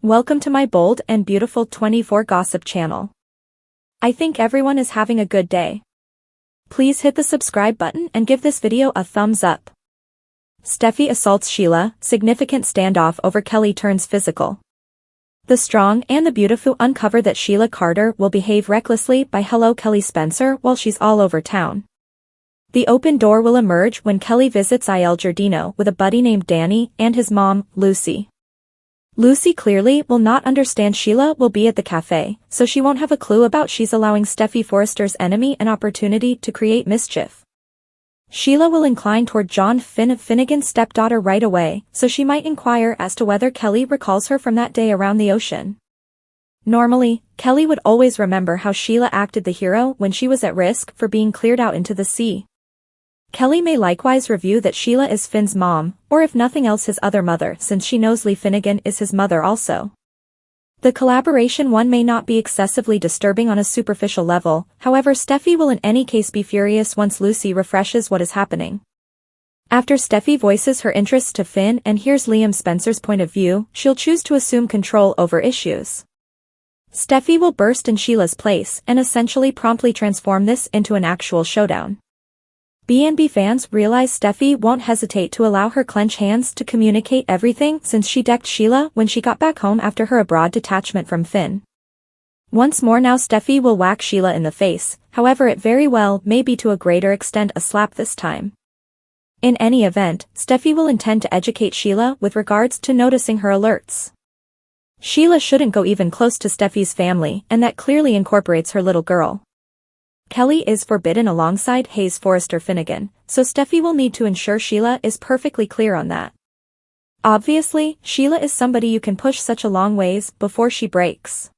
Welcome to my bold and beautiful 24 gossip channel. I think everyone is having a good day. Please hit the subscribe button and give this video a thumbs up. Steffy assaults Sheila, significant standoff over Kelly turns physical. The strong and the beautiful uncover that Sheila Carter will behave recklessly by Hello Kelly Spencer while she's all over town. The open door will emerge when Kelly visits Il Giardino with a buddy named Danny and his mom, Lucy. Lucy clearly will not understand Sheila will be at the cafe, so she won't have a clue about she's allowing Steffy Forrester's enemy an opportunity to create mischief. Sheila will incline toward John Finnegan's stepdaughter right away, so she might inquire as to whether Kelly recalls her from that day around the ocean. Normally, Kelly would always remember how Sheila acted the hero when she was at risk for being cleared out into the sea. Kelly may likewise review that Sheila is Finn's mom, or if nothing else his other mother since she knows Lee Finnegan is his mother also. The collaboration one may not be excessively disturbing on a superficial level, however Steffy will in any case be furious once Lucy refreshes what is happening. After Steffy voices her interests to Finn and hears Liam Spencer's point of view, she'll choose to assume control over issues. Steffy will burst in Sheila's place and essentially promptly transform this into an actual showdown. B&B fans realize Steffy won't hesitate to allow her clench hands to communicate everything since she decked Sheila when she got back home after her abroad detachment from Finn. Once more now Steffy will whack Sheila in the face, however it very well may be to a greater extent a slap this time. In any event, Steffy will intend to educate Sheila with regards to noticing her alerts. Sheila shouldn't go even close to Steffy's family and that clearly incorporates her little girl. Kelly is forbidden alongside Hayes Forrester Finnegan, so Steffy will need to ensure Sheila is perfectly clear on that. Obviously, Sheila is somebody you can push such a long ways before she breaks.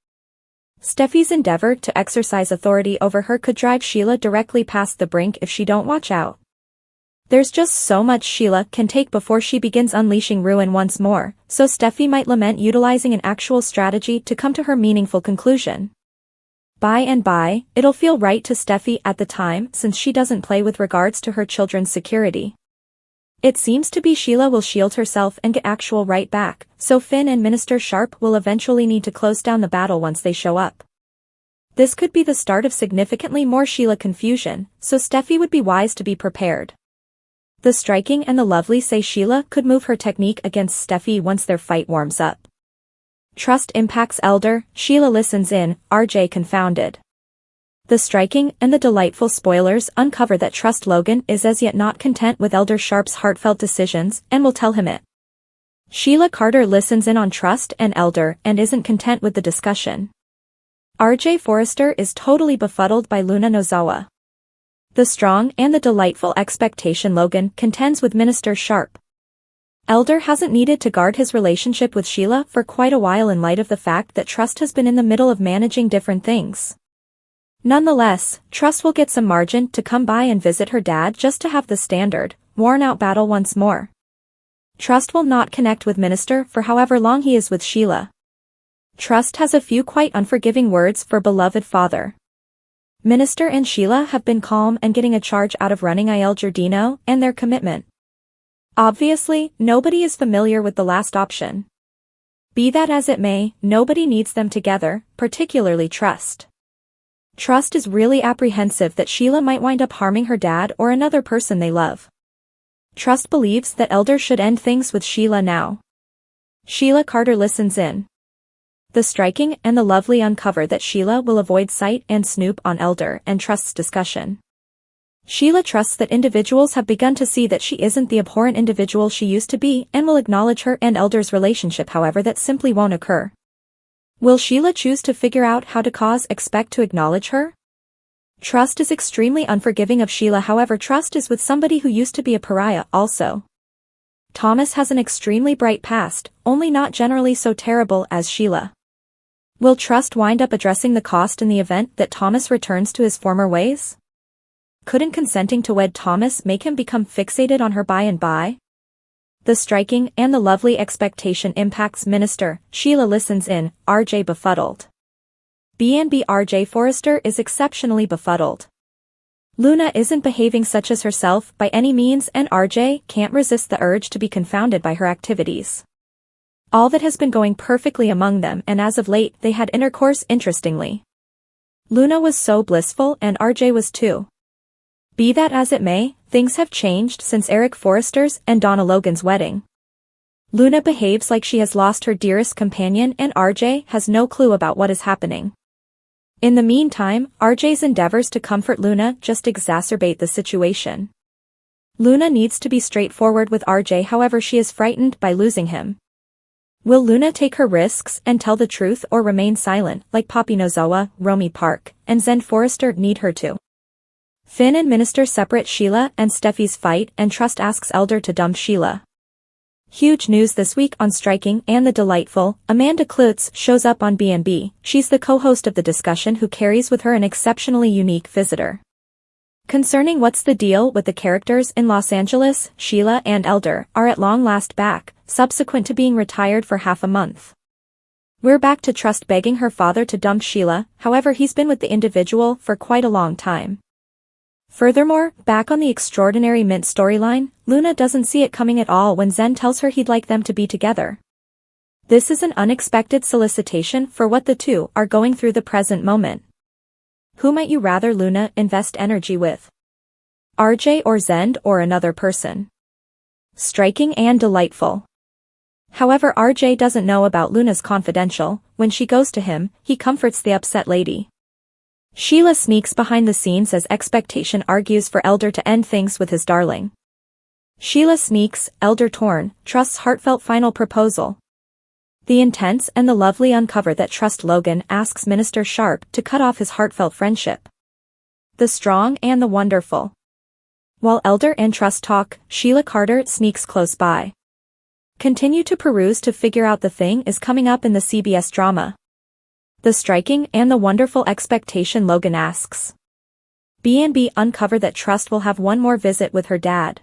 Steffy's endeavor to exercise authority over her could drive Sheila directly past the brink if she don't watch out. There's just so much Sheila can take before she begins unleashing ruin once more, so Steffy might lament utilizing an actual strategy to come to her meaningful conclusion. By and by, it'll feel right to Steffy at the time since she doesn't play with regards to her children's security. It seems to be Sheila will shield herself and get actual right back, so Finn and Minister Sharp will eventually need to close down the battle once they show up. This could be the start of significantly more Sheila confusion, so Steffy would be wise to be prepared. The striking and the lovely say Sheila could move her technique against Steffy once their fight warms up. Trust impacts Elder, Sheila listens in, RJ confounded. The striking and the delightful spoilers uncover that Trust Logan is as yet not content with Elder Sharp's heartfelt decisions and will tell him it. Sheila Carter listens in on Trust and Elder and isn't content with the discussion. RJ Forrester is totally befuddled by Luna Nozawa. The strong and the delightful expectation Logan contends with Minister Sharp. Elder hasn't needed to guard his relationship with Sheila for quite a while in light of the fact that Trust has been in the middle of managing different things. Nonetheless, Trust will get some margin to come by and visit her dad just to have the standard, worn-out battle once more. Trust will not connect with Minister for however long he is with Sheila. Trust has a few quite unforgiving words for beloved father. Minister and Sheila have been calm and getting a charge out of running Il Giardino and their commitment. Obviously, nobody is familiar with the last option. Be that as it may, nobody needs them together, particularly Trust. Trust is really apprehensive that Sheila might wind up harming her dad or another person they love. Trust believes that Elder should end things with Sheila now. Sheila Carter listens in. The striking and the lovely uncover that Sheila will avoid sight and snoop on Elder and Trust's discussion. Sheila trusts that individuals have begun to see that she isn't the abhorrent individual she used to be and will acknowledge her and Elder's relationship, however that simply won't occur. Will Sheila choose to figure out how to expect to acknowledge her? Trust is extremely unforgiving of Sheila, however Trust is with somebody who used to be a pariah also. Thomas has an extremely bright past, only not generally so terrible as Sheila. Will Trust wind up addressing the cost in the event that Thomas returns to his former ways? Couldn't consenting to wed Thomas make him become fixated on her by and by? The striking and the lovely expectation impacts Minister, Sheila listens in, RJ befuddled. B&B RJ Forrester is exceptionally befuddled. Luna isn't behaving such as herself by any means and RJ can't resist the urge to be confounded by her activities. All that has been going perfectly among them, and as of late they had intercourse. Interestingly, Luna was so blissful and RJ was too. Be that as it may, things have changed since Eric Forrester's and Donna Logan's wedding. Luna behaves like she has lost her dearest companion and RJ has no clue about what is happening. In the meantime, RJ's endeavors to comfort Luna just exacerbate the situation. Luna needs to be straightforward with RJ, however she is frightened by losing him. Will Luna take her risks and tell the truth or remain silent like Poppy Nozowa, Romy Park, and Zen Forrester need her to? Finn and Minister separate Sheila and Steffi's fight, and Trust asks Elder to dump Sheila. Huge news this week on striking, and the delightful Amanda Klutz shows up on B&B. She's the co-host of the discussion who carries with her an exceptionally unique visitor. Concerning what's the deal with the characters in Los Angeles, Sheila and Elder are at long last back, subsequent to being retired for half a month. We're back to Trust begging her father to dump Sheila, however he's been with the individual for quite a long time. Furthermore, back on the Extraordinary Mint storyline, Luna doesn't see it coming at all when Zen tells her he'd like them to be together. This is an unexpected solicitation for what the two are going through the present moment. Who might you rather Luna invest energy with? RJ or Zen or another person? Striking and delightful. However, RJ doesn't know about Luna's confidential. When she goes to him, he comforts the upset lady. Sheila sneaks behind the scenes as Expectation argues for Elder to end things with his darling. Sheila sneaks, Elder torn, Trust's heartfelt final proposal. The intense and the lovely uncover that Trust Logan asks Minister Sharp to cut off his heartfelt friendship. The strong and the wonderful. While Elder and Trust talk, Sheila Carter sneaks close by. Continue to peruse to figure out the thing is coming up in the CBS drama. The striking and the wonderful Expectation Logan asks. B&B uncover that Trust will have one more visit with her dad.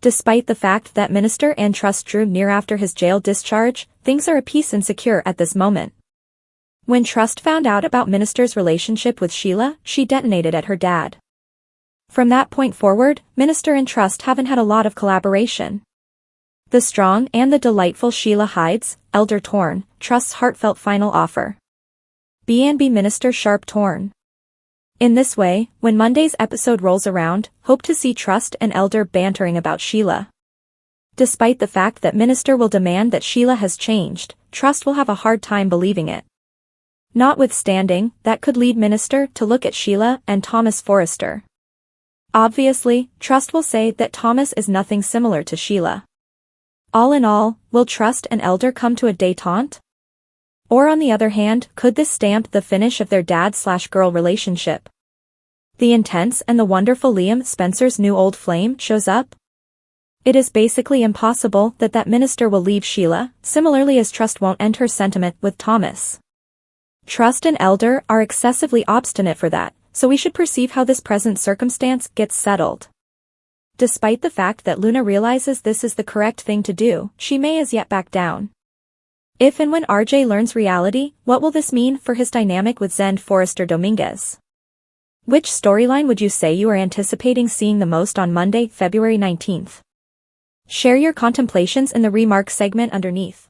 Despite the fact that Minister and Trust drew near after his jail discharge, things are apace and secure at this moment. When Trust found out about Minister's relationship with Sheila, she detonated at her dad. From that point forward, Minister and Trust haven't had a lot of collaboration. The strong and the delightful Sheila hides, Elder torn, Trust's heartfelt final offer. B&B Minister Sharp torn. In this way, when Monday's episode rolls around, hope to see Trust and Elder bantering about Sheila. Despite the fact that Minister will demand that Sheila has changed, Trust will have a hard time believing it. Notwithstanding, that could lead Minister to look at Sheila and Thomas Forrester. Obviously, Trust will say that Thomas is nothing similar to Sheila. All in all, will Trust and Elder come to a détente? Or on the other hand, could this stamp the finish of their dad-slash-girl relationship? The intense and the wonderful Liam Spencer's new old flame shows up? It is basically impossible that Minister will leave Sheila, similarly as Trust won't end her sentiment with Thomas. Trust and Elder are excessively obstinate for that, so we should perceive how this present circumstance gets settled. Despite the fact that Luna realizes this is the correct thing to do, she may as yet back down. If and when RJ learns reality, what will this mean for his dynamic with Zen Forrester Dominguez? Which storyline would you say you are anticipating seeing the most on Monday, February 19th? Share your contemplations in the remarks segment underneath.